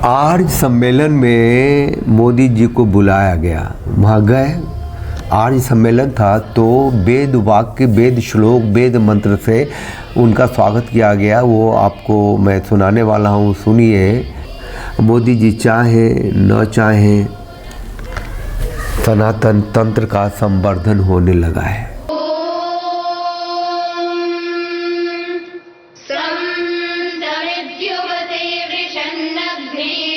आर्य सम्मेलन में मोदी जी को बुलाया गया। वहाँ गए, आर्य सम्मेलन था तो वेद वाक्य, वेद श्लोक, वेद मंत्र से उनका स्वागत किया गया। वो आपको मैं सुनाने वाला हूँ, सुनिए। मोदी जी चाहें न चाहें सनातन तंत्र का संवर्धन होने लगा है। सं समिद्युवते वृषन्नग्ने